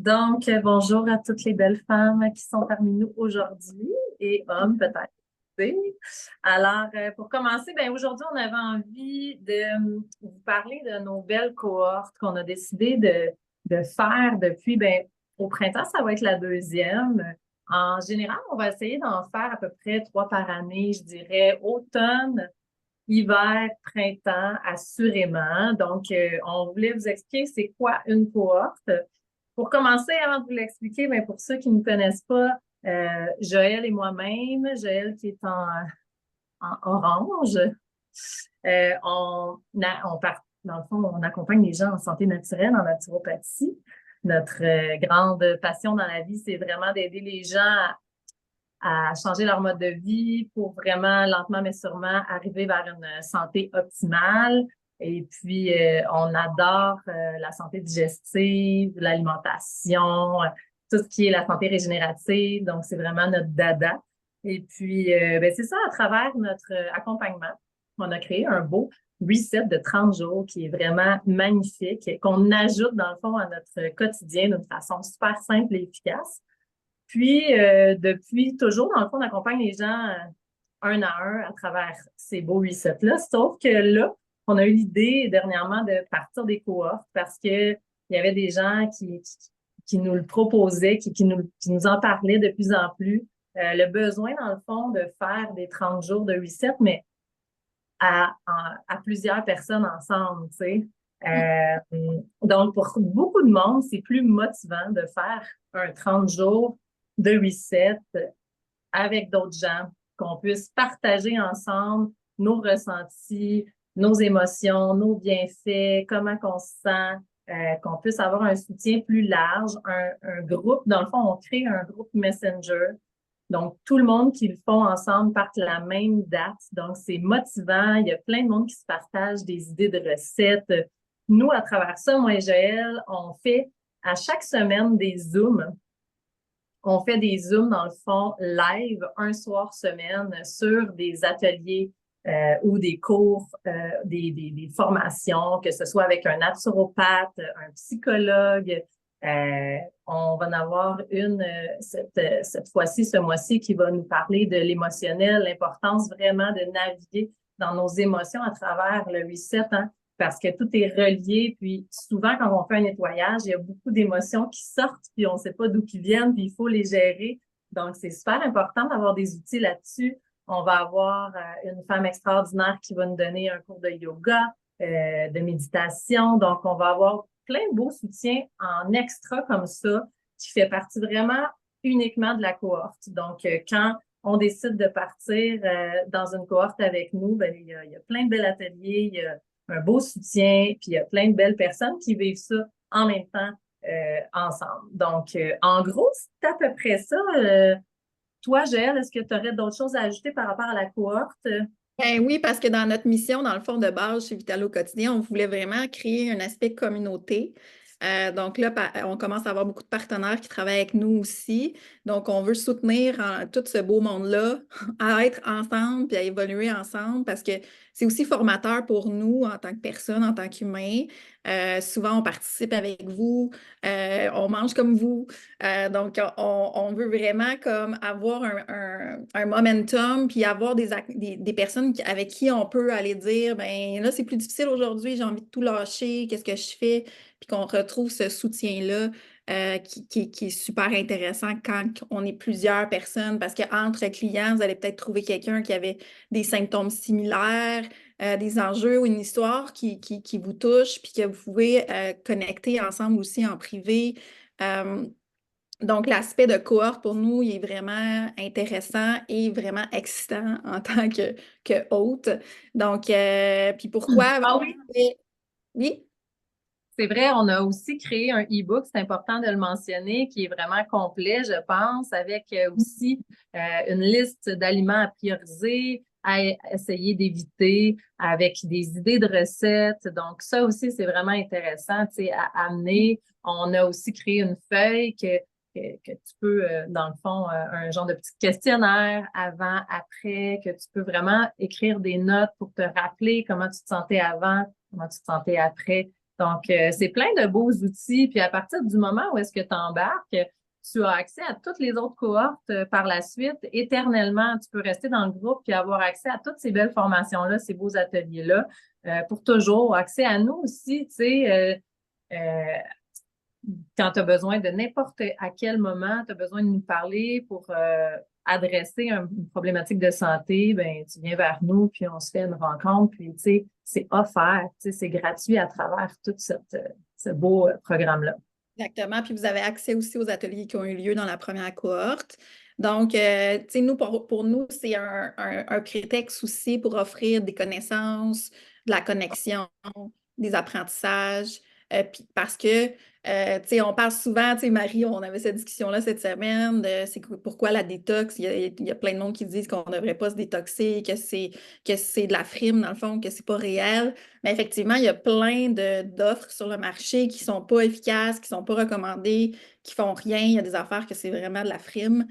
Bonjour à toutes les belles femmes qui sont parmi nous aujourd'hui et hommes peut-être. Oui. Alors, pour commencer, aujourd'hui, on avait envie de vous parler de nos belles cohortes qu'on a décidé de faire depuis, au printemps, ça va être la deuxième. En général, on va essayer d'en faire à peu près trois par année, je dirais, automne, hiver, printemps, assurément. Donc, on voulait vous expliquer c'est quoi une cohorte. Pour commencer, avant de vous l'expliquer, pour ceux qui ne me connaissent pas, Joël et moi-même, Joël qui est en orange, dans le fond, on accompagne les gens en santé naturelle, en naturopathie. Notre grande passion dans la vie, c'est vraiment d'aider les gens à changer leur mode de vie pour vraiment, lentement mais sûrement, arriver vers une santé optimale. Et puis, on adore la santé digestive, l'alimentation, tout ce qui est la santé régénérative. Donc, c'est vraiment notre dada. Et puis, c'est ça, à travers notre accompagnement, on a créé un beau reset de 30 jours qui est vraiment magnifique, qu'on ajoute, dans le fond, à notre quotidien d'une façon super simple et efficace. Puis, depuis toujours, dans le fond, on accompagne les gens un à un à travers ces beaux resets-là. Sauf que là, on a eu l'idée dernièrement de partir des cohortes parce que il y avait des gens qui nous le proposaient, qui nous en parlaient de plus en plus. Le besoin, dans le fond, de faire des 30 jours de reset, mais à plusieurs personnes ensemble, tu sais. Donc, pour beaucoup de monde, c'est plus motivant de faire un 30 jours de reset avec d'autres gens, qu'on puisse partager ensemble nos ressentis, nos émotions, nos bienfaits, comment qu'on se sent, qu'on puisse avoir un soutien plus large, un groupe. Dans le fond, on crée un groupe Messenger. Donc, tout le monde qui le font ensemble partent la même date. Donc, c'est motivant. Il y a plein de monde qui se partagent des idées de recettes. Nous, à travers ça, moi et Joël, on fait à chaque semaine des Zooms. On fait des Zooms, dans le fond, live, un soir semaine, sur des ateliers ou des cours, des formations, que ce soit avec un naturopathe, un psychologue. On va en avoir une cette fois-ci, ce mois-ci, qui va nous parler de l'émotionnel, l'importance vraiment de naviguer dans nos émotions à travers le reset, hein, parce que tout est relié. Puis souvent, quand on fait un nettoyage, il y a beaucoup d'émotions qui sortent, puis on ne sait pas d'où qui viennent, puis il faut les gérer. Donc, c'est super important d'avoir des outils là-dessus. On va avoir une femme extraordinaire qui va nous donner un cours de yoga, de méditation. Donc, on va avoir plein de beaux soutiens en extra comme ça, qui fait partie vraiment uniquement de la cohorte. Donc, quand on décide de partir dans une cohorte avec nous, il y a plein de belles ateliers, il y a un beau soutien, puis il y a plein de belles personnes qui vivent ça en même temps ensemble. Donc, en gros, c'est à peu près ça. Toi, Joël, est-ce que tu aurais d'autres choses à ajouter par rapport à la cohorte? Ben oui, parce que dans notre mission, dans le fond de base chez Vital au quotidien, on voulait vraiment créer un aspect communauté. Donc là, on commence à avoir beaucoup de partenaires qui travaillent avec nous aussi. Donc, on veut soutenir tout ce beau monde-là à être ensemble puis à évoluer ensemble parce que c'est aussi formateur pour nous en tant que personne, en tant qu'humain. Souvent, on participe avec vous, on mange comme vous. Donc, on veut vraiment comme avoir un momentum, puis avoir des personnes avec qui on peut aller dire, ben là, c'est plus difficile aujourd'hui, j'ai envie de tout lâcher, qu'est-ce que je fais? Puis qu'on retrouve ce soutien-là qui est super intéressant quand on est plusieurs personnes, parce qu'entre clients, vous allez peut-être trouver quelqu'un qui avait des symptômes similaires, des enjeux ou une histoire qui vous touche, puis que vous pouvez connecter ensemble aussi en privé. Euh, donc, l'aspect de cohorte pour nous, il est vraiment intéressant et vraiment excitant en tant que hôte. Donc, puis pourquoi? Ah oui, Oui? c'est vrai, on a aussi créé un e-book, c'est important de le mentionner, qui est vraiment complet, je pense, avec aussi une liste d'aliments à prioriser, à essayer d'éviter, avec des idées de recettes. Donc, ça aussi, c'est vraiment intéressant, tu sais, à amener. On a aussi créé une feuille que tu peux, dans le fond, un genre de petit questionnaire avant, après, que tu peux vraiment écrire des notes pour te rappeler comment tu te sentais avant, comment tu te sentais après Donc, c'est plein de beaux outils. Puis à partir du moment où est-ce que tu embarques, tu as accès à toutes les autres cohortes par la suite. Éternellement, tu peux rester dans le groupe puis avoir accès à toutes ces belles formations-là, ces beaux ateliers-là, pour toujours. Accès à nous aussi, tu sais, quand tu as besoin de n'importe à quel moment, tu as besoin de nous parler pour adresser une problématique de santé, ben tu viens vers nous, puis on se fait une rencontre, puis tu sais, c'est offert, tu sais, c'est gratuit à travers tout ce beau programme-là. Exactement. Puis vous avez accès aussi aux ateliers qui ont eu lieu dans la première cohorte. Donc, tu sais, nous, pour nous, c'est un prétexte aussi pour offrir des connaissances, de la connexion, des apprentissages. Puis parce que, tu sais, on parle souvent, tu sais, Marie, on avait cette discussion-là cette semaine, de pourquoi la détox. Il y a plein de monde qui disent qu'on ne devrait pas se détoxer, que c'est de la frime, dans le fond, que c'est pas réel. Mais effectivement, il y a plein d'offres sur le marché qui ne sont pas efficaces, qui ne sont pas recommandées, qui ne font rien. Il y a des affaires que c'est vraiment de la frime.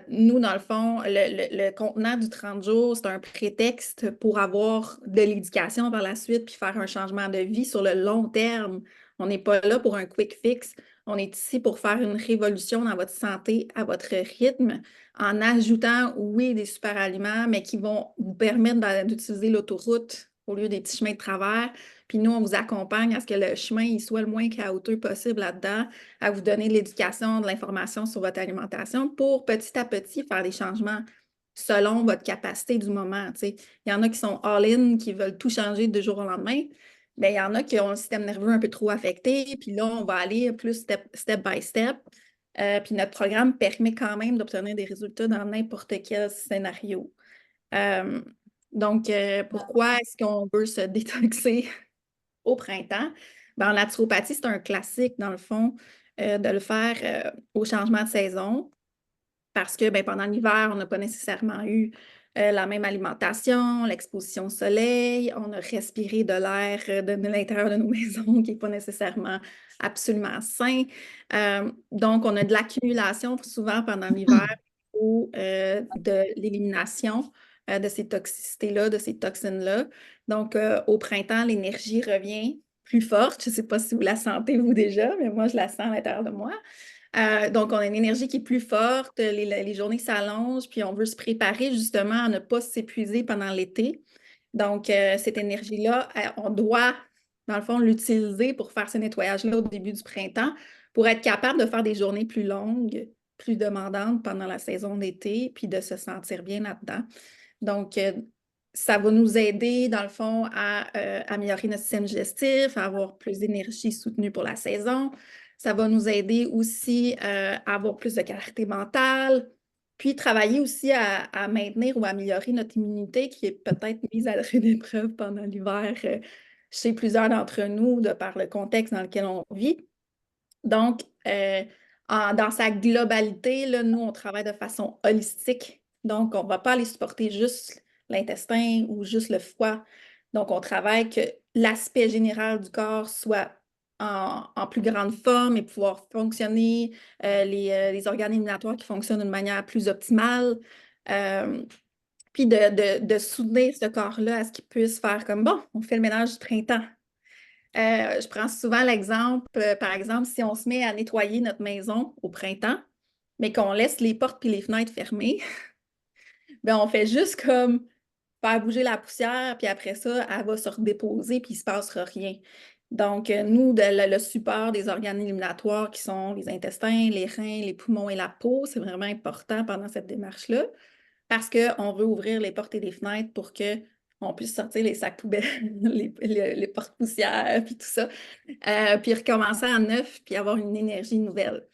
Nous, dans le fond, le contenant du 30 jours, c'est un prétexte pour avoir de l'éducation par la suite puis faire un changement de vie sur le long terme. On n'est pas là pour un quick fix. On est ici pour faire une révolution dans votre santé à votre rythme en ajoutant, oui, des super aliments, mais qui vont vous permettre d'utiliser l'autoroute au lieu des petits chemins de travers. Puis nous, on vous accompagne à ce que le chemin il soit le moins chaotique possible là-dedans, à vous donner de l'éducation, de l'information sur votre alimentation pour petit à petit faire des changements selon votre capacité du moment. Il y en a qui sont all-in, qui veulent tout changer du jour au lendemain. Bien, il y en a qui ont le système nerveux un peu trop affecté, puis là, on va aller plus step by step. Puis notre programme permet quand même d'obtenir des résultats dans n'importe quel scénario. Euh, donc, pourquoi est-ce qu'on veut se détoxer au printemps? Ben, en naturopathie, c'est un classique, dans le fond, de le faire au changement de saison parce que ben, pendant l'hiver, on n'a pas nécessairement eu la même alimentation, l'exposition au soleil, on a respiré de l'air de l'intérieur de nos maisons qui n'est pas nécessairement absolument sain. Donc, on a de l'accumulation souvent pendant l'hiver ou de l'élimination de ces toxicités-là, de ces toxines-là. Donc, au printemps, l'énergie revient plus forte. Je ne sais pas si vous la sentez, vous, déjà, mais moi, je la sens à l'intérieur de moi. Donc, on a une énergie qui est plus forte, les journées s'allongent, puis on veut se préparer justement à ne pas s'épuiser pendant l'été. Donc, cette énergie-là, on doit, dans le fond, l'utiliser pour faire ce nettoyage-là au début du printemps, pour être capable de faire des journées plus longues, plus demandantes pendant la saison d'été, puis de se sentir bien là-dedans. Donc, ça va nous aider, dans le fond, à améliorer notre système digestif, à avoir plus d'énergie soutenue pour la saison. Ça va nous aider aussi à avoir plus de clarté mentale, puis travailler aussi à maintenir ou améliorer notre immunité qui est peut-être mise à rude épreuve pendant l'hiver chez plusieurs d'entre nous, de par le contexte dans lequel on vit. Donc, dans sa globalité, là, nous, on travaille de façon holistique. Donc, on ne va pas aller supporter juste l'intestin ou juste le foie. Donc, on travaille que l'aspect général du corps soit en plus grande forme et pouvoir fonctionner, les organes éliminatoires qui fonctionnent d'une manière plus optimale. Puis de soutenir ce corps-là à ce qu'il puisse faire comme, bon, on fait le ménage du printemps. Je prends souvent l'exemple, par exemple, si on se met à nettoyer notre maison au printemps, mais qu'on laisse les portes et les fenêtres fermées, bien, on fait juste comme faire bouger la poussière, puis après ça, elle va se redéposer, puis il ne se passera rien. Donc, nous, le support des organes éliminatoires qui sont les intestins, les reins, les poumons et la peau, c'est vraiment important pendant cette démarche-là parce qu'on veut ouvrir les portes et les fenêtres pour qu'on puisse sortir les sacs poubelles, les portes-poussières, puis tout ça, puis recommencer à neuf, puis avoir une énergie nouvelle.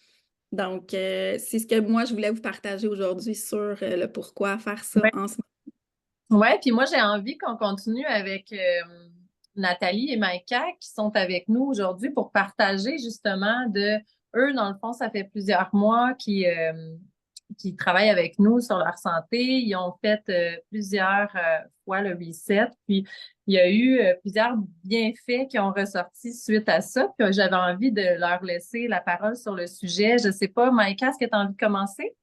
Donc, c'est ce que moi, je voulais vous partager aujourd'hui sur le pourquoi faire ça en ce Oui, puis moi, j'ai envie qu'on continue avec Nathalie et Maïka qui sont avec nous aujourd'hui pour partager justement de eux, dans le fond, ça fait plusieurs mois qui travaillent avec nous sur leur santé. Ils ont fait plusieurs fois le reset, puis il y a eu plusieurs bienfaits qui ont ressorti suite à ça. Puis j'avais envie de leur laisser la parole sur le sujet. Je sais pas, Maïka, est-ce que tu as envie de commencer?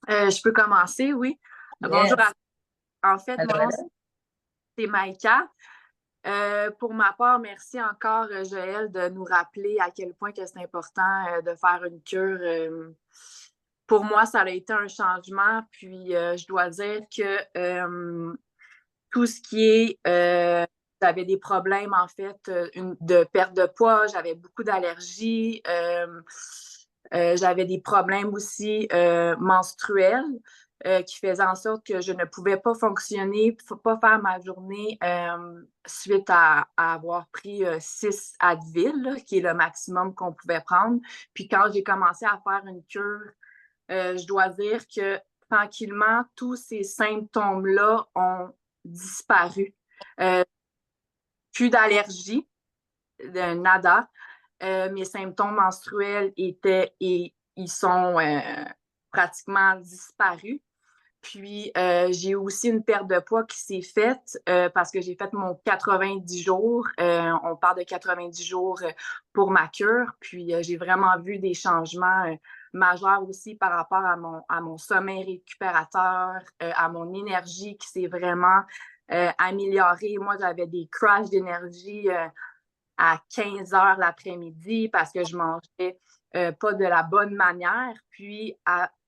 Je peux commencer, oui. Bonjour Yes. En fait, Alors, mon nom, c'est Maïka. Pour ma part, merci encore, Joël, de nous rappeler à quel point que c'est important de faire une cure. Pour moi, ça a été un changement. Puis, je dois dire que tout ce qui est... j'avais des problèmes, en fait, de perte de poids, j'avais beaucoup d'allergies, j'avais des problèmes aussi menstruels qui faisaient en sorte que je ne pouvais pas fonctionner, pas faire ma journée suite à avoir pris 6 Advil, là, qui est le maximum qu'on pouvait prendre. Puis quand j'ai commencé à faire une cure, je dois dire que tranquillement, tous ces symptômes-là ont disparu. Plus d'allergie, de nada. Mes symptômes menstruels étaient et ils sont pratiquement disparus. Puis, j'ai aussi une perte de poids qui s'est faite parce que j'ai fait mon 90 jours. On parle de 90 jours pour ma cure. Puis, j'ai vraiment vu des changements majeurs aussi par rapport à mon sommeil récupérateur, à mon énergie qui s'est vraiment améliorée. Moi, j'avais des crashs d'énergie à 15 heures l'après-midi parce que je mangeais pas de la bonne manière. Puis,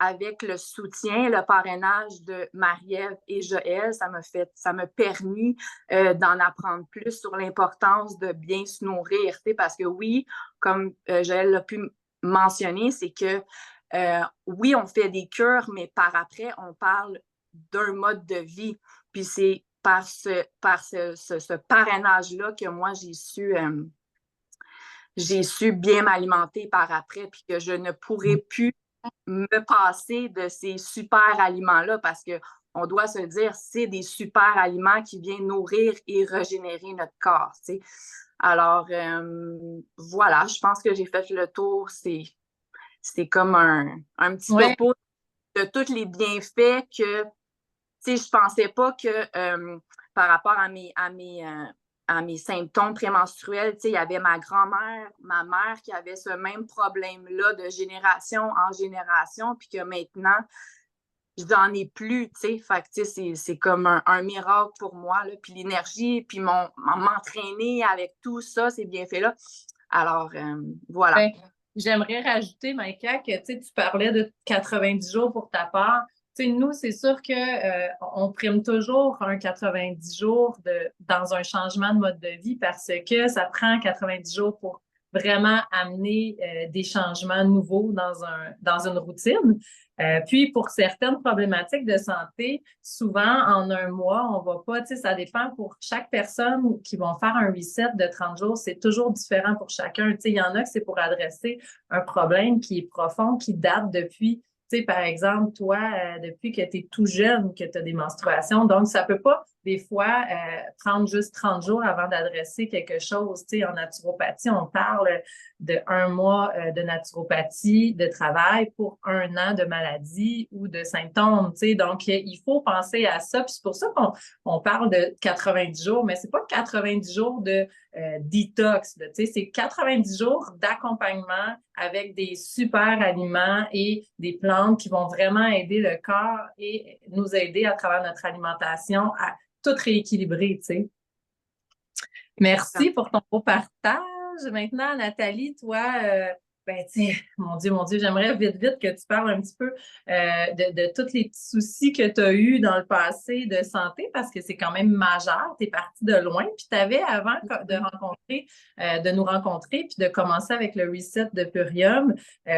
avec le soutien, le parrainage de Marie-Ève et Joël, ça m'a permis d'en apprendre plus sur l'importance de bien se nourrir. Parce que oui, comme Joël l'a pu mentionner, c'est que oui, on fait des cures, mais par après, on parle d'un mode de vie. Puis c'est par ce parrainage-là que moi, j'ai su bien m'alimenter par après, puis que je ne pourrais plus me passer de ces super aliments-là parce que on doit se dire, c'est des super aliments qui viennent nourrir et régénérer notre corps. Tu sais. Alors, voilà, je pense que j'ai fait le tour. C'est comme un petit Ouais. topo de tous les bienfaits que je pensais pas que par rapport à mes symptômes prémenstruels, il y avait ma grand-mère, ma mère qui avait ce même problème-là de génération en génération, puis que maintenant, j'en ai plus, tu sais. Fait que, c'est comme un miracle pour moi, là. Puis l'énergie, puis m'entraîner avec tout ça, ces bienfaits-là. Alors, voilà. Ben, j'aimerais rajouter, Maïka, que tu parlais de 90 jours pour ta part. Nous, c'est sûr que on prime toujours un 90 jours dans un changement de mode de vie parce que ça prend 90 jours pour vraiment amener des changements nouveaux dans une routine. Puis pour certaines problématiques de santé, souvent en un mois, on va pas, ça dépend pour chaque personne qui vont faire un reset de 30 jours, c'est toujours différent pour chacun. Il y en a que c'est pour adresser un problème qui est profond, qui date depuis, par exemple, toi, depuis que tu es tout jeune, que tu as des menstruations. Donc, ça peut pas, des fois, prendre juste 30 jours avant d'adresser quelque chose. En naturopathie, on parle de 1 mois de naturopathie, de travail pour 1 an de maladie ou de symptômes. Donc, il faut penser à ça. Puis c'est pour ça qu'on parle de 90 jours, mais c'est pas 90 jours de détox. C'est 90 jours d'accompagnement avec des super aliments et des plantes qui vont vraiment aider le corps et nous aider à travers notre alimentation à tout rééquilibrer. Merci pour ton beau partage. Maintenant, Nathalie, toi, mon Dieu, j'aimerais vite que tu parles un petit peu de tous les petits soucis que tu as eus dans le passé de santé, parce que c'est quand même majeur. Tu es partie de loin, puis tu avais, avant de nous rencontrer, puis de commencer avec le reset de Purium, tu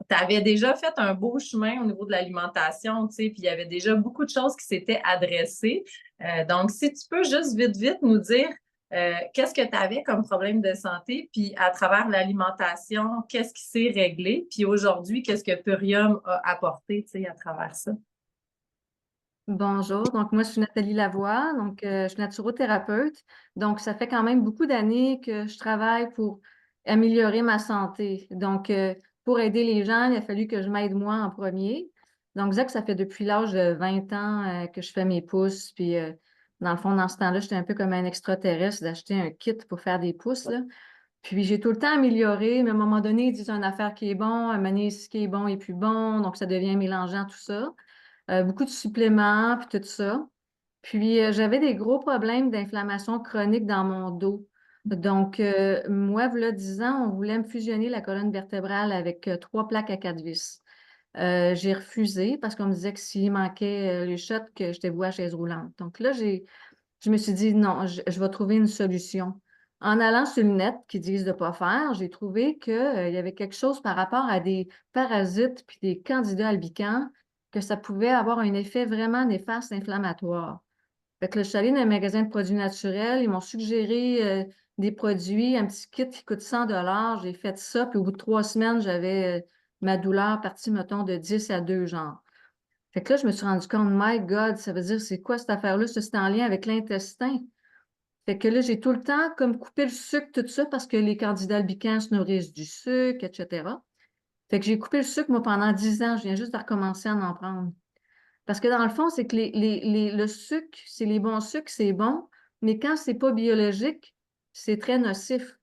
avais déjà fait un beau chemin au niveau de l'alimentation, puis il y avait déjà beaucoup de choses qui s'étaient adressées. Donc, si tu peux juste vite nous dire qu'est-ce que tu avais comme problème de santé, puis à travers l'alimentation, qu'est-ce qui s'est réglé, puis aujourd'hui, qu'est-ce que Purium a apporté, à travers ça? Bonjour, donc moi je suis Nathalie Lavoie, donc je suis naturothérapeute. Donc ça fait quand même beaucoup d'années que je travaille pour améliorer ma santé. Donc pour aider les gens, il a fallu que je m'aide moi en premier. Donc Zach, ça fait depuis l'âge de 20 ans que je fais mes pouces. Puis dans le fond, dans ce temps-là, j'étais un peu comme un extraterrestre d'acheter un kit pour faire des pouces, là. Puis j'ai tout le temps amélioré, mais à un moment donné, ils disent une affaire qui est bon, un moment ce qui est bon est plus bon, donc ça devient mélangeant tout ça. Beaucoup de suppléments, puis tout ça. Puis, j'avais des gros problèmes d'inflammation chronique dans mon dos. Donc, moi, voilà 10 ans, on voulait me fusionner la colonne vertébrale avec 3 plaques à 4 vis. J'ai refusé parce qu'on me disait que s'il manquait les shots, que j'étais vouée à chaise roulante. Donc là, je me suis dit, non, je vais trouver une solution. En allant sur le net, qui disent de ne pas faire, j'ai trouvé qu'il y avait quelque chose par rapport à des parasites puis des candidats albicans, que ça pouvait avoir un effet vraiment néfaste inflammatoire. Fait que là, je suis allée dans un magasin de produits naturels. Ils m'ont suggéré des produits, un petit kit qui coûte 100 $. J'ai fait ça, puis au bout de 3 semaines, j'avais ma douleur partie, mettons, de 10 à 2 genre. Fait que là, je me suis rendu compte, my God, ça veut dire, c'est quoi cette affaire-là? Ça, c'est en lien avec l'intestin. Fait que là, j'ai tout le temps comme coupé le sucre, tout ça, parce que les candidats albicans se nourrissent du sucre, etc. Fait que j'ai coupé le sucre, moi, pendant 10 ans. Je viens juste de recommencer à en prendre. Parce que dans le fond, c'est que le sucre, c'est les bons sucres, c'est bon, mais quand c'est pas biologique, c'est très nocif.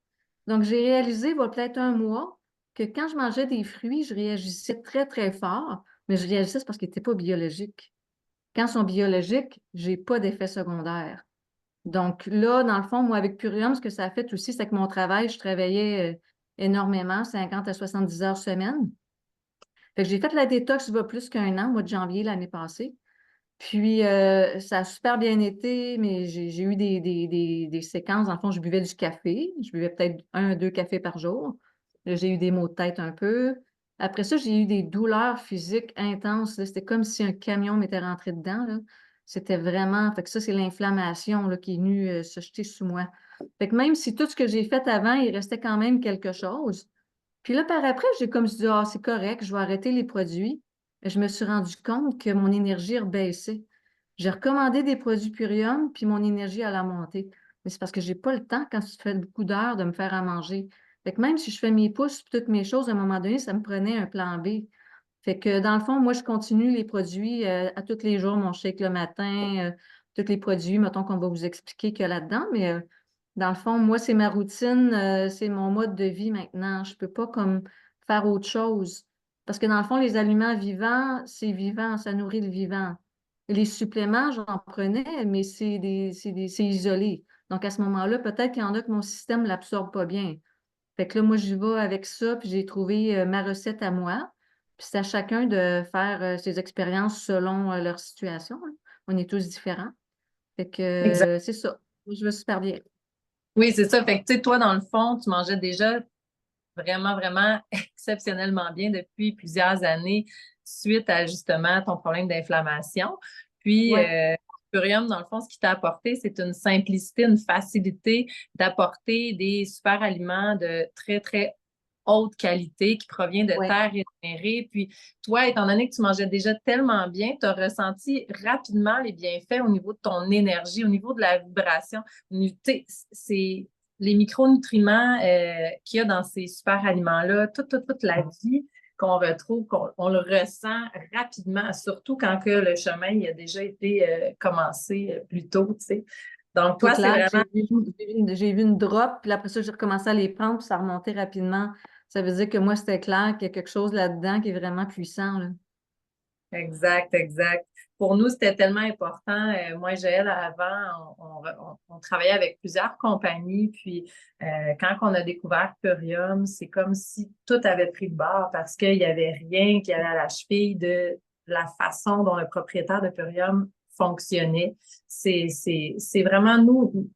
Donc, j'ai réalisé, il y a peut-être un mois, que quand je mangeais des fruits, je réagissais très, très fort, mais je réagissais c'est parce qu'ils n'étaient pas biologiques. Quand ils sont biologiques, j'ai pas d'effet secondaire. Donc là, dans le fond, moi, avec Purium, ce que ça a fait aussi, c'est que mon travail, je travaillais énormément, 50 à 70 heures semaine. Fait que j'ai fait la détox il y a plus qu'un an, au mois de janvier l'année passée. Puis, ça a super bien été, mais j'ai eu des séquences. Dans le fond, je buvais du café. Je buvais peut-être 1 à 2 cafés par jour. Là, j'ai eu des maux de tête un peu. Après ça, j'ai eu des douleurs physiques intenses, là. C'était comme si un camion m'était rentré dedans, là. C'était vraiment... Fait que ça, c'est l'inflammation, là, qui est venue se jeter sous moi. Fait que même si tout ce que j'ai fait avant, il restait quand même quelque chose. Puis là, par après, j'ai comme dit, ah, c'est correct, je vais arrêter les produits. Et je me suis rendu compte que mon énergie rebaissait. J'ai recommandé des produits Purium, puis mon énergie a monté. Mais c'est parce que j'ai pas le temps, quand tu fais beaucoup d'heures, de me faire à manger. Fait que même si je fais mes pouces, puis toutes mes choses, à un moment donné, ça me prenait un plan B. Fait que dans le fond, moi, je continue les produits à tous les jours, mon shake le matin, tous les produits, mettons qu'on va vous expliquer qu'il y a là-dedans, mais dans le fond, moi, c'est ma routine, c'est mon mode de vie maintenant. Je ne peux pas comme faire autre chose. Parce que dans le fond, les aliments vivants, c'est vivant, ça nourrit le vivant. Les suppléments, j'en prenais, mais c'est isolé. Donc, à ce moment-là, peut-être qu'il y en a que mon système ne l'absorbe pas bien. Fait que là, moi, j'y vais avec ça, puis j'ai trouvé ma recette à moi. Puis c'est à chacun de faire ses expériences selon leur situation, hein. On est tous différents. Fait que Exact. c'est ça. Moi, je vais super bien. Oui, c'est ça. Fait que, tu sais, toi, dans le fond, tu mangeais déjà vraiment, vraiment exceptionnellement bien depuis plusieurs années suite à justement ton problème d'inflammation. Puis, Ouais. Purium, dans le fond, ce qui t'a apporté, c'est une simplicité, une facilité d'apporter des super aliments de très, très haute qualité qui provient de Ouais. terres régénérées. Puis toi, étant donné que tu mangeais déjà tellement bien, tu as ressenti rapidement les bienfaits au niveau de ton énergie, au niveau de la vibration. C'est les micronutriments qu'il y a dans ces super aliments-là, toute la vie qu'on retrouve, qu'on le ressent rapidement, surtout quand que le chemin il a déjà été commencé plus tôt, tu sais. Donc, C'est toi, c'est clair, vraiment j'ai vu une drop, puis après ça, j'ai recommencé à les prendre, puis ça remontait rapidement. Ça veut dire que moi, c'était clair qu'il y a quelque chose là-dedans qui est vraiment puissant, là. exact, exact. Pour nous, c'était tellement important. Moi et Joël, avant, on travaillait avec plusieurs compagnies. Puis, quand on a découvert Purium, c'est comme si tout avait pris de bord parce qu'il n'y avait rien qui allait à la cheville de la façon dont le propriétaire de Purium fonctionnait. C'est vraiment nous,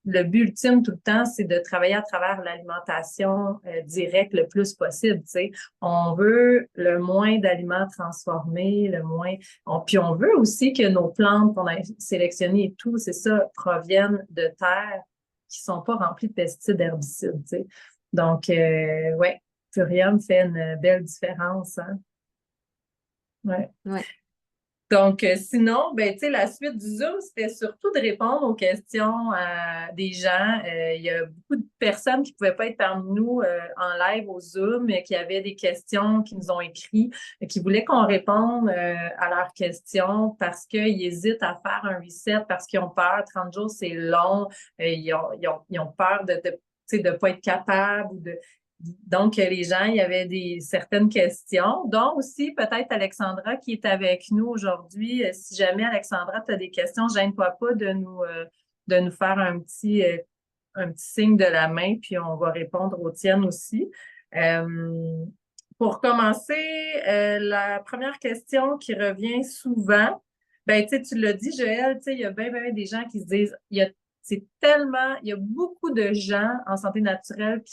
le but ultime tout le temps, c'est de travailler à travers l'alimentation directe le plus possible, tu sais. On veut le moins d'aliments transformés, puis on veut aussi que nos plantes qu'on a sélectionnées et tout, c'est ça, proviennent de terres qui sont pas remplies de pesticides, d'herbicides, tu sais. Donc, ouais, Purium fait une belle différence, hein. Ouais. Ouais. Donc, sinon, ben, tu sais, la suite du Zoom, c'était surtout de répondre aux questions des gens. Il y a beaucoup de personnes qui ne pouvaient pas être parmi nous en live au Zoom, qui avaient des questions, qui nous ont écrit, qui voulaient qu'on réponde à leurs questions parce qu'ils hésitent à faire un reset, parce qu'ils ont peur. 30 jours, c'est long. Ils ont peur tu sais, de pas être capable ou de... Donc, les gens, il y avait certaines questions, dont aussi peut-être Alexandra qui est avec nous aujourd'hui. Si jamais, Alexandra, tu as des questions, gêne-toi pas de nous faire un petit signe de la main, puis on va répondre aux tiennes aussi. Euh, pour commencer, la première question qui revient souvent, ben, tu l'as dit, Joël, il y a bien des gens qui se disent, il y a beaucoup de gens en santé naturelle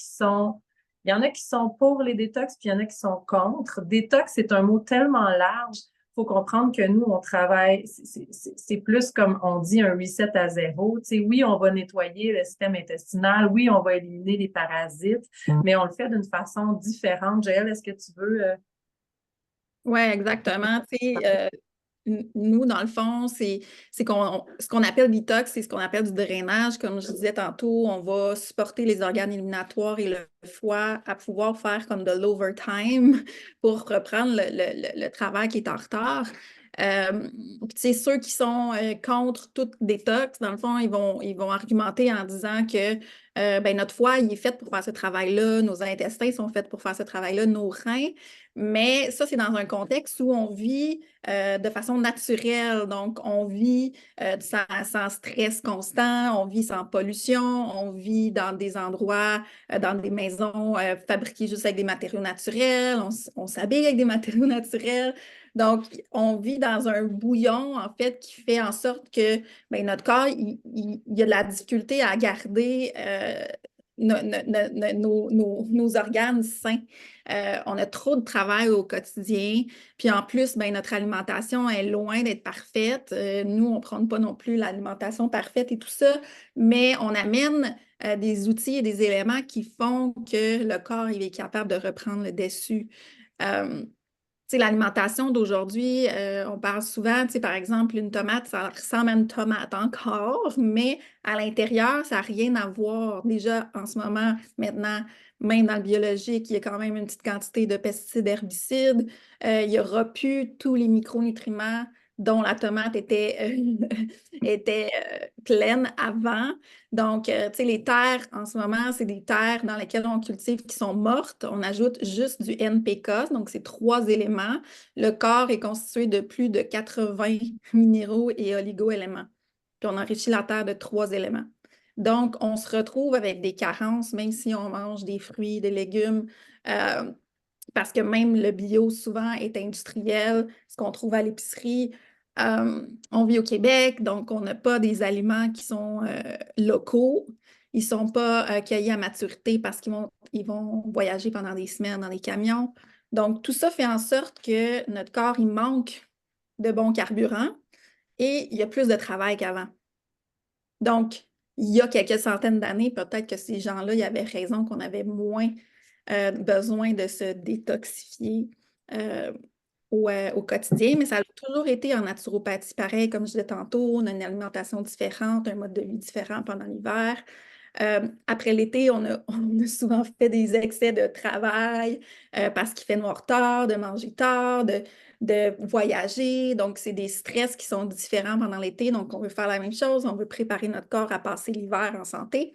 il y en a qui sont pour les détox, puis il y en a qui sont contre. Détox, c'est un mot tellement large. Il faut comprendre que nous, on travaille, c'est plus comme on dit un reset à zéro. Oui, on va nettoyer le système intestinal, oui, on va éliminer les parasites, mais on le fait d'une façon différente. Joël, est-ce que tu veux... Oui, exactement. Nous, dans le fond, ce qu'on appelle detox, c'est ce qu'on appelle du drainage. Comme je disais tantôt, on va supporter les organes éliminatoires et le foie à pouvoir faire comme de l'overtime pour reprendre le travail qui est en retard. Ceux qui sont contre toute détox, dans le fond, ils vont argumenter en disant que notre foie, il est fait pour faire ce travail-là, nos intestins sont faits pour faire ce travail-là, nos reins. Mais ça, c'est dans un contexte où on vit de façon naturelle. Donc, on vit sans stress constant, on vit sans pollution, on vit dans des endroits, dans des maisons fabriquées juste avec des matériaux naturels, on s'habille avec des matériaux naturels. Donc, on vit dans un bouillon, en fait, qui fait en sorte que notre corps, il y a de la difficulté à garder nos organes sains. On a trop de travail au quotidien. Puis en plus, notre alimentation est loin d'être parfaite. Nous, on ne prône pas non plus l'alimentation parfaite et tout ça, mais on amène des outils et des éléments qui font que le corps il est capable de reprendre le dessus. L'alimentation d'aujourd'hui, on parle souvent, par exemple, une tomate, ça ressemble à une tomate encore, mais à l'intérieur, ça n'a rien à voir. Déjà, en ce moment, maintenant, même dans le biologique, il y a quand même une petite quantité de pesticides, herbicides. Il n'y aura plus tous les micronutriments dont la tomate était pleine avant. Donc, les terres, en ce moment, c'est des terres dans lesquelles on cultive qui sont mortes. On ajoute juste du NPK, donc c'est 3 éléments. Le corps est constitué de plus de 80 minéraux et oligo-éléments. Puis on enrichit la terre de 3 éléments. Donc, on se retrouve avec des carences, même si on mange des fruits, des légumes, parce que même le bio, souvent, est industriel, ce qu'on trouve à l'épicerie. On vit au Québec, donc on n'a pas des aliments qui sont locaux. Ils ne sont pas cueillis à maturité parce qu'ils vont voyager pendant des semaines dans des camions. Donc, tout ça fait en sorte que notre corps, il manque de bons carburants et il y a plus de travail qu'avant. Donc, il y a quelques centaines d'années, peut-être que ces gens-là, ils avaient raison qu'on avait moins besoin de se détoxifier au quotidien, mais ça a toujours été en naturopathie. Pareil, comme je disais tantôt, on a une alimentation différente, un mode de vie différent pendant l'hiver. Après l'été, on a souvent fait des excès de travail parce qu'il fait noir tard, de manger tard, de voyager. Donc, c'est des stress qui sont différents pendant l'été. Donc, on veut faire la même chose. On veut préparer notre corps à passer l'hiver en santé.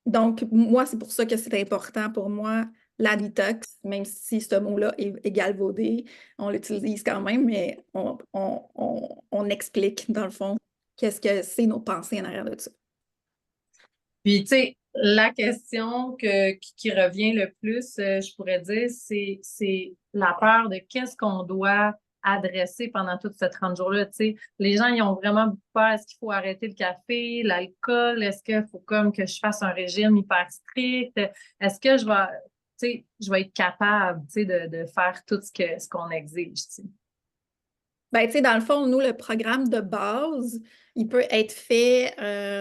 Donc, moi, c'est pour ça que c'est important pour moi, la détox, même si ce mot-là est galvaudé, on l'utilise quand même, mais on explique, dans le fond, qu'est-ce que c'est nos pensées en arrière de ça. Puis, tu sais, la question qui revient le plus, je pourrais dire, c'est la peur de qu'est-ce qu'on doit adresser pendant tous ces 30 jours-là. Tu sais, les gens, ils ont vraiment beaucoup peur. Est-ce qu'il faut arrêter le café, l'alcool? Est-ce qu'il faut comme que je fasse un régime hyper strict? Est-ce que je vais être capable, tu sais, de faire tout ce qu'on exige, tu sais? Tu sais, dans le fond, nous, le programme de base, il peut être fait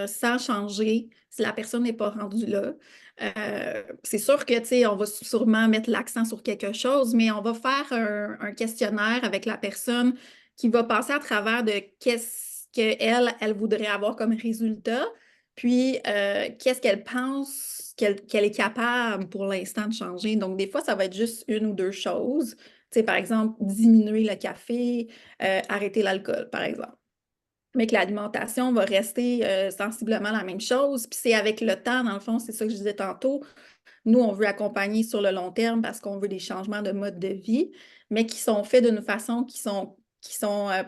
sans changer si la personne n'est pas rendue là. C'est sûr que, tu sais, on va sûrement mettre l'accent sur quelque chose, mais on va faire un questionnaire avec la personne qui va passer à travers de qu'est-ce qu'elle elle voudrait avoir comme résultat, puis qu'est-ce qu'elle pense qu'elle est capable pour l'instant de changer. Donc, des fois, ça va être juste une ou deux choses. Tu sais, par exemple, diminuer le café, arrêter l'alcool, par exemple. mais que l'alimentation va rester sensiblement la même chose. Puis c'est avec le temps, dans le fond, c'est ça que je disais tantôt. Nous, on veut accompagner sur le long terme parce qu'on veut des changements de mode de vie, mais qui sont faits d'une façon qui sont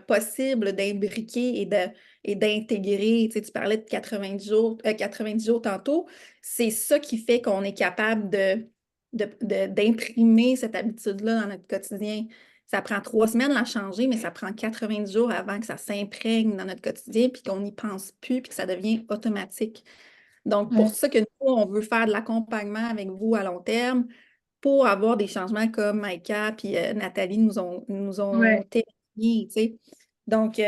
possibles d'imbriquer et d'intégrer. Tu sais, tu parlais de 90 jours tantôt. C'est ça qui fait qu'on est capable d'imprimer cette habitude-là dans notre quotidien. Ça prend 3 semaines à changer, mais ça prend 90 jours avant que ça s'imprègne dans notre quotidien, puis qu'on n'y pense plus, puis que ça devient automatique. Donc, pour Ouais. ça que nous, on veut faire de l'accompagnement avec vous à long terme pour avoir des changements comme Maïka et Nathalie nous ont Ouais. témoigné, tu sais. Donc,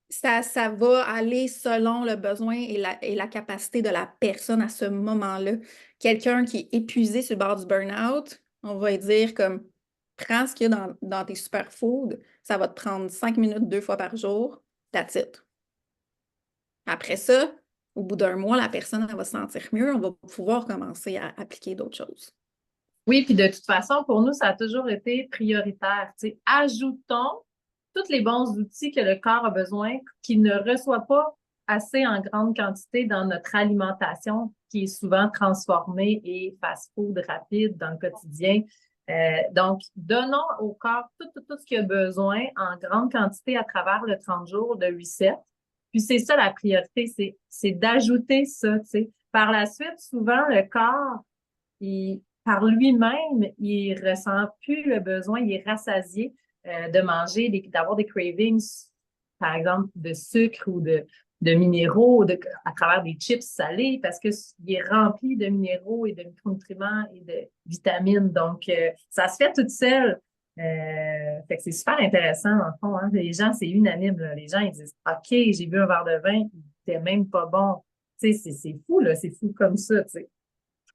ça va aller selon le besoin et la capacité de la personne à ce moment-là. Quelqu'un qui est épuisé sur le bord du burn-out, on va lui dire comme, prends ce qu'il y a dans tes superfoods, ça va te prendre 5 minutes 2 fois par jour, that's it. Après ça, au bout d'un mois, la personne elle va se sentir mieux, on va pouvoir commencer à appliquer d'autres choses. Oui, puis de toute façon, pour nous, ça a toujours été prioritaire. Tu sais, ajoutons tous les bons outils que le corps a besoin, qu'il ne reçoit pas assez en grande quantité dans notre alimentation, qui est souvent transformée et fast-food rapide dans le quotidien. Donc, donnons au corps tout ce qu'il a besoin en grande quantité à travers le 30 jours de reset. Puis c'est ça la priorité, c'est d'ajouter ça, tu sais. Par la suite, souvent, le corps, par lui-même, il ressent plus le besoin, il est rassasié de manger, d'avoir des cravings, par exemple, de sucre ou de minéraux à travers des chips salés parce qu'il est rempli de minéraux et de micronutriments et de vitamines. Donc, ça se fait toute seule. Fait que c'est super intéressant, en fond. Hein. Les gens, c'est unanime. Là. Les gens, ils disent OK, j'ai bu un verre de vin, il était même pas bon. Tu sais, c'est fou, là. C'est fou comme ça, tu sais.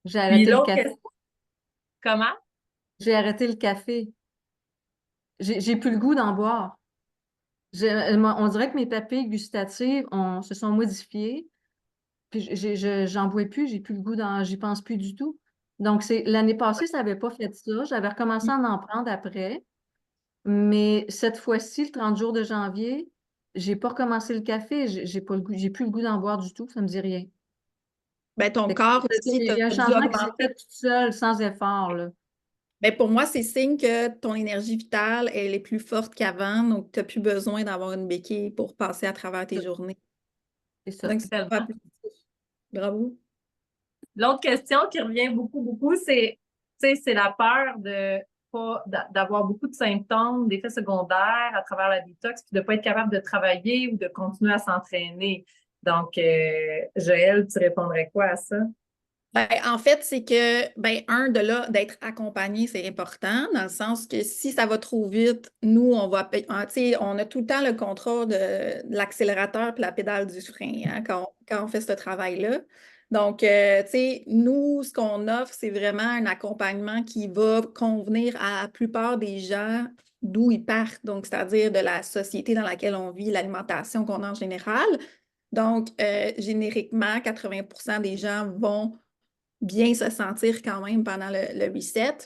J'ai Puis arrêté le l'autre café. question, comment? J'ai arrêté le café. J'ai plus le goût d'en boire. On dirait que mes papilles gustatives se sont modifiées. Puis j'en bois plus, j'ai plus le goût j'y pense plus du tout. Donc, l'année passée, ça n'avait pas fait ça. J'avais recommencé à en prendre après. Mais cette fois-ci, le 30 jours de janvier, j'ai pas recommencé le café. J'ai pas le goût, j'ai plus le goût d'en boire du tout. Ça me dit rien. Ben, ton Fait que corps aussi, il tu y a un as dû changement qui s'est fait augmenter. tout seul, sans effort, là. Ben, pour moi, c'est signe que ton énergie vitale, elle est plus forte qu'avant, donc tu n'as plus besoin d'avoir une béquille pour passer à travers tes journées. C'est ça. Donc, c'est Tellement. super positif. Bravo. L'autre question qui revient beaucoup, c'est la peur d'avoir beaucoup de symptômes, d'effets secondaires à travers la détox, puis de pas être capable de travailler ou de continuer à s'entraîner. Donc, Joël, tu répondrais quoi à ça? Ben, en fait, c'est que, d'être accompagné, c'est important, dans le sens que si ça va trop vite, nous, on a tout le temps le contrôle de l'accélérateur et la pédale du frein hein, quand on fait ce travail-là. Donc, tu sais, nous, ce qu'on offre, c'est vraiment un accompagnement qui va convenir à la plupart des gens d'où ils partent, donc, c'est-à-dire de la société dans laquelle on vit, l'alimentation qu'on a en général. Donc, génériquement, 80% des gens vont bien se sentir quand même pendant le reset.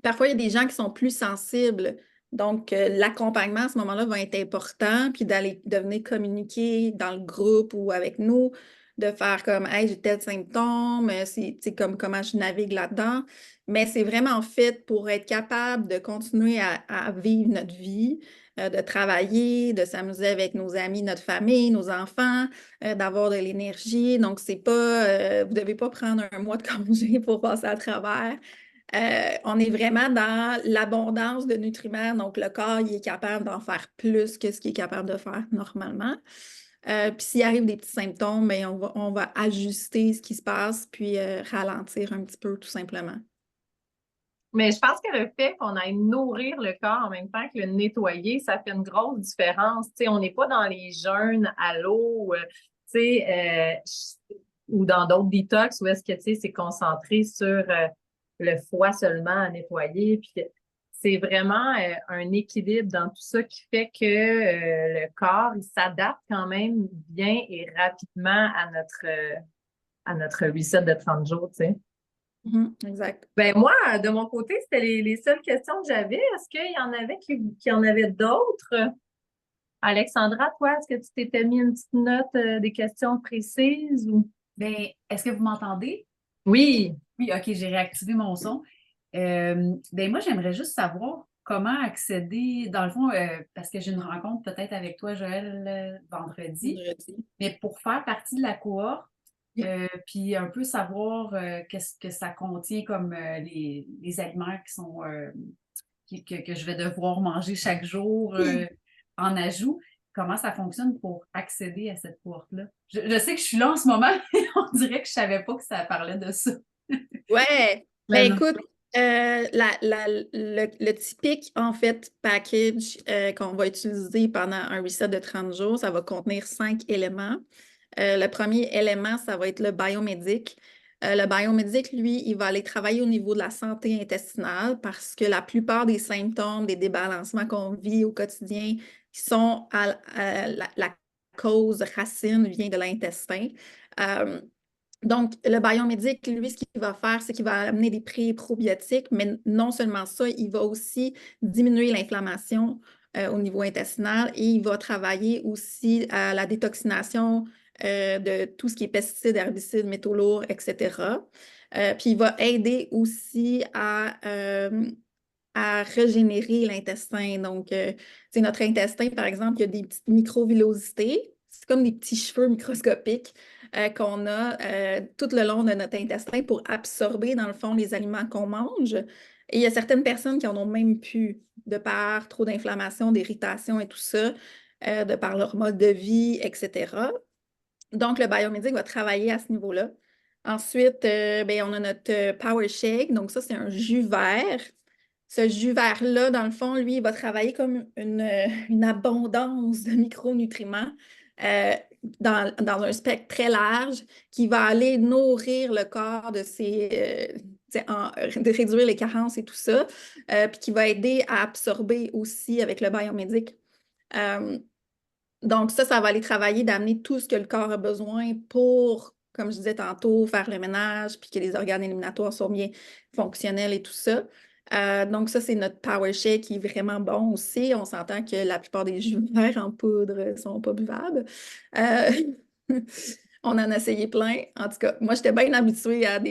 Parfois, il y a des gens qui sont plus sensibles. Donc, l'accompagnement à ce moment-là va être important, puis de venir communiquer dans le groupe ou avec nous, de faire comme Hey, j'ai tel symptôme, c'est comme comment je navigue là-dedans. Mais c'est vraiment fait pour être capable de continuer à vivre notre vie, de travailler, de s'amuser avec nos amis, notre famille, nos enfants, d'avoir de l'énergie. Donc, c'est pas, vous ne devez pas prendre un mois de congé pour passer à travers. On est vraiment dans l'abondance de nutriments, donc le corps il est capable d'en faire plus que ce qu'il est capable de faire normalement. Puis s'il arrive des petits symptômes, bien, on va ajuster ce qui se passe, puis ralentir un petit peu tout simplement. Mais je pense que le fait qu'on aille nourrir le corps en même temps que le nettoyer, ça fait une grosse différence. Tu sais, on n'est pas dans les jeûnes à l'eau, tu sais, ou dans d'autres détox où est-ce que, tu sais, c'est concentré sur le foie seulement à nettoyer. Puis c'est vraiment un équilibre dans tout ça qui fait que le corps, il s'adapte quand même bien et rapidement à notre reset de 30 jours, tu sais. Exact. Ben moi, de mon côté, c'était les seules questions que j'avais. Est-ce qu'il y en avait qui en avaient d'autres? Alexandra, toi, est-ce que tu t'étais mis une petite note des questions précises ou? Ben, est-ce que vous m'entendez? Oui. Oui, OK, j'ai réactivé mon son. Ben moi, j'aimerais juste savoir comment accéder, dans le fond, parce que j'ai une rencontre peut-être avec toi, Joël, vendredi, mais pour faire partie de la cohorte, puis un peu savoir qu'est-ce que ça contient comme les aliments qui sont que je vais devoir manger chaque jour en ajout. Comment ça fonctionne pour accéder à cette cohorte-là? Je sais que je suis là en ce moment, mais on dirait que je ne savais pas que ça parlait de ça. Ouais, Mais ben non. écoute, le typique, en fait, package qu'on va utiliser pendant un reset de 30 jours, ça va contenir 5 éléments. Le premier élément, ça va être le biomédic. Le biomédic, lui, il va aller travailler au niveau de la santé intestinale parce que la plupart des symptômes, des débalancements qu'on vit au quotidien, qui sont la cause racine vient de l'intestin. Donc, le biomédic, lui, ce qu'il va faire, c'est qu'il va amener des pré- et probiotiques, mais non seulement ça, il va aussi diminuer l'inflammation au niveau intestinal et il va travailler aussi à la détoxination de tout ce qui est pesticides, herbicides, métaux lourds, etc. Puis il va aider aussi à régénérer l'intestin. Donc, c'est notre intestin, par exemple, il y a des petites microvillosités. C'est comme des petits cheveux microscopiques qu'on a tout le long de notre intestin pour absorber, dans le fond, les aliments qu'on mange. Et il y a certaines personnes qui en ont même plus, de par trop d'inflammation, d'irritation et tout ça, de par leur mode de vie, etc. Donc, le biomédic va travailler à ce niveau-là. Ensuite, ben, on a notre Power Shake. Donc, ça, c'est un jus vert. Ce jus vert-là, dans le fond, lui, il va travailler comme une abondance de micronutriments dans un spectre très large qui va aller nourrir le corps de réduire les carences et tout ça, puis qui va aider à absorber aussi avec le biomédic. Donc, ça va aller travailler d'amener tout ce que le corps a besoin pour, comme je disais tantôt, faire le ménage, puis que les organes éliminatoires sont bien fonctionnels et tout ça. Donc, ça, c'est notre Power Shake qui est vraiment bon aussi. On s'entend que la plupart des jus verts en poudre ne sont pas buvables. Euh, on en a essayé plein. En tout cas, moi, j'étais bien habituée à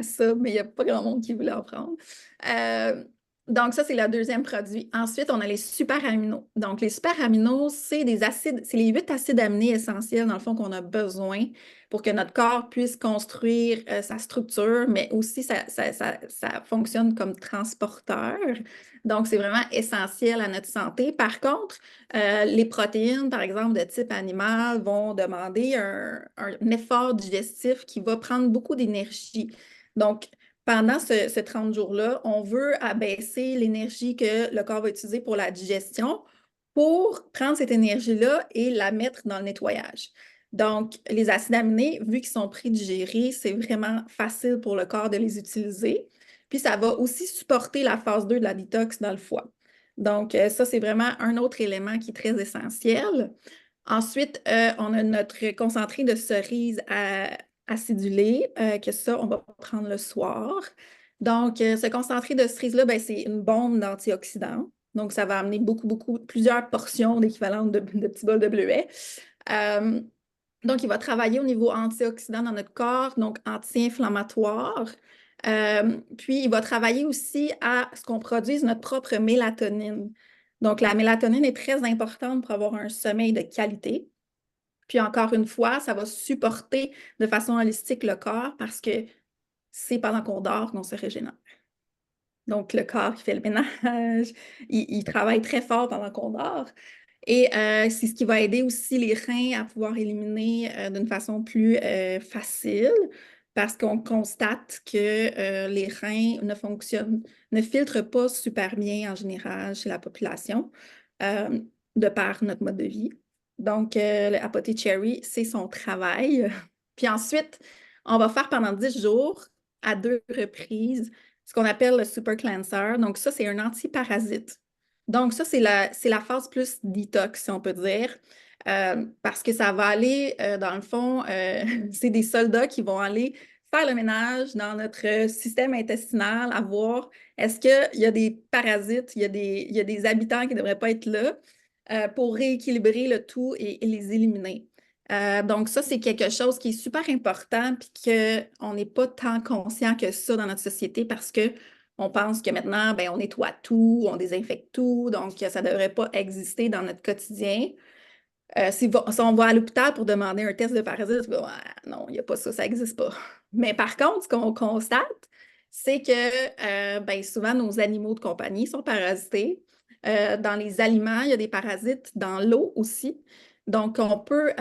ça, mais il n'y a pas grand monde qui voulait en prendre. Donc, ça, c'est le deuxième produit. Ensuite, on a les super aminos. Donc, les super aminos, c'est des acides, c'est les 8 acides aminés essentiels, dans le fond, qu'on a besoin pour que notre corps puisse construire sa structure, mais aussi ça fonctionne comme transporteur. Donc, c'est vraiment essentiel à notre santé. Par contre, les protéines, par exemple, de type animal, vont demander un effort digestif qui va prendre beaucoup d'énergie. Donc, pendant ce 30 jours-là, on veut abaisser l'énergie que le corps va utiliser pour la digestion pour prendre cette énergie-là et la mettre dans le nettoyage. Donc, les acides aminés, vu qu'ils sont prédigérés, c'est vraiment facile pour le corps de les utiliser. Puis, ça va aussi supporter la phase 2 de la détox dans le foie. Donc, ça, c'est vraiment un autre élément qui est très essentiel. Ensuite, on a notre concentré de cerise acidulé, que ça, on va prendre le soir. Donc, ce concentré de cerise-là, ben, c'est une bombe d'antioxydants. Donc, ça va amener plusieurs portions d'équivalent de petits bols de bleuets. Donc, il va travailler au niveau antioxydant dans notre corps, donc anti-inflammatoire. Puis, il va travailler aussi à ce qu'on produise notre propre mélatonine. Donc, la mélatonine est très importante pour avoir un sommeil de qualité. Puis, encore une fois, ça va supporter de façon holistique le corps parce que c'est pendant qu'on dort qu'on se régénère. Donc, le corps qui fait le ménage, il travaille très fort pendant qu'on dort. Et c'est ce qui va aider aussi les reins à pouvoir éliminer d'une façon plus facile parce qu'on constate que les reins ne filtrent pas super bien en général chez la population de par notre mode de vie. Donc, le Apothé Cherry, c'est son travail. Puis ensuite, on va faire pendant 10 jours à 2 reprises ce qu'on appelle le Super Cleanser. Donc, ça, c'est un antiparasite. Donc, ça, c'est la phase plus detox, si on peut dire, parce que ça va aller, dans le fond, c'est des soldats qui vont aller faire le ménage dans notre système intestinal, à voir est-ce qu'il y a des parasites, il y a des habitants qui ne devraient pas être là. pour rééquilibrer le tout et les éliminer. Donc ça, c'est quelque chose qui est super important puis qu'on n'est pas tant conscient que ça dans notre société parce qu'on pense que maintenant, ben, on nettoie tout, on désinfecte tout, donc ça ne devrait pas exister dans notre quotidien. Si on va à l'hôpital pour demander un test de parasites, non, il n'y a pas ça, ça n'existe pas. Mais par contre, ce qu'on constate, c'est que ben, souvent nos animaux de compagnie sont parasités. Dans les aliments, il y a des parasites dans l'eau aussi. Donc, on peut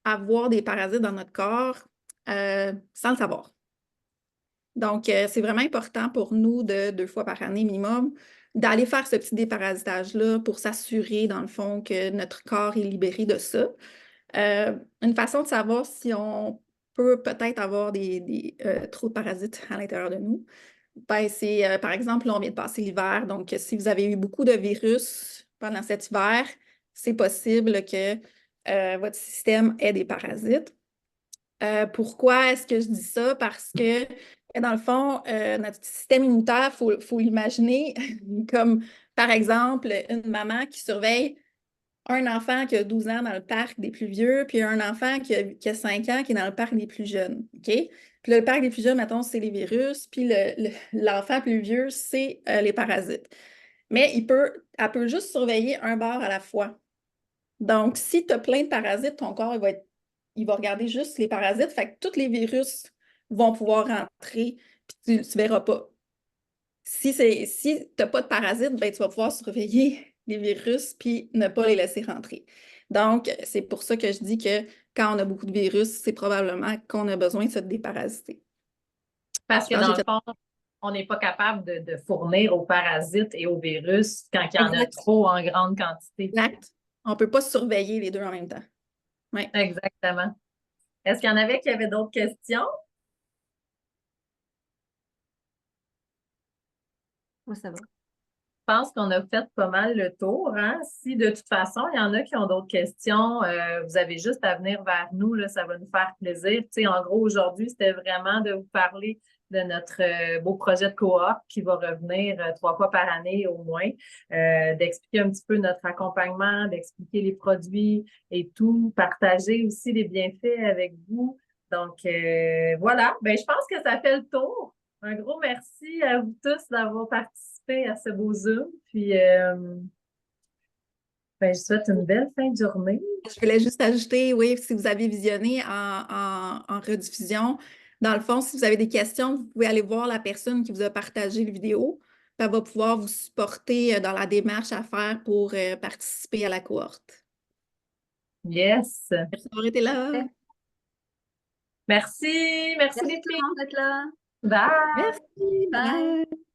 avoir des parasites dans notre corps sans le savoir. Donc, c'est vraiment important pour nous, 2 fois par année minimum, d'aller faire ce petit déparasitage-là pour s'assurer, dans le fond, que notre corps est libéré de ça. Une façon de savoir si on peut peut-être avoir trop de parasites à l'intérieur de nous, ben, c'est, par exemple, là, on vient de passer l'hiver, donc si vous avez eu beaucoup de virus pendant cet hiver, c'est possible que votre système ait des parasites. Pourquoi est-ce que je dis ça? Parce que, dans le fond, notre système immunitaire, il faut l'imaginer comme, par exemple, une maman qui surveille un enfant qui a 12 ans dans le parc des plus vieux, puis un enfant qui a 5 ans qui est dans le parc des plus jeunes. OK? Puis là, le parc des plus jeunes, mettons, c'est les virus, puis l'enfant plus vieux, c'est les parasites. Mais elle peut juste surveiller un bord à la fois. Donc, si tu as plein de parasites, ton corps, il va regarder juste les parasites, fait que tous les virus vont pouvoir rentrer, puis tu ne verras pas. Si tu n'as pas de parasites, ben, tu vas pouvoir surveiller les virus puis ne pas les laisser rentrer. Donc, c'est pour ça que je dis que quand on a beaucoup de virus, c'est probablement qu'on a besoin de se déparasiter. Parce que dans le fond, on n'est pas capable de fournir aux parasites et aux virus quand il y en a trop en grande quantité. Exact. On ne peut pas surveiller les deux en même temps. Ouais. Exactement. Est-ce qu'il y en avait qui avaient d'autres questions? Oui, ça va. Je pense qu'on a fait pas mal le tour. Hein? Si de toute façon, il y en a qui ont d'autres questions, vous avez juste à venir vers nous, là, ça va nous faire plaisir. Tu sais, en gros, aujourd'hui, c'était vraiment de vous parler de notre beau projet de cohorte qui va revenir 3 fois par année au moins, d'expliquer un petit peu notre accompagnement, d'expliquer les produits et tout, partager aussi les bienfaits avec vous. Donc, voilà. Ben, je pense que ça fait le tour. Un gros merci à vous tous d'avoir participé à ce beau Zoom. Puis, ben, je souhaite une belle fin de journée. Je voulais juste ajouter, oui, si vous avez visionné en rediffusion, dans le fond, si vous avez des questions, vous pouvez aller voir la personne qui vous a partagé la vidéo. Elle va pouvoir vous supporter dans la démarche à faire pour participer à la cohorte. Yes. Merci d'avoir été là. Merci. Merci les filles. d'être là. Bye. Merci. Bye.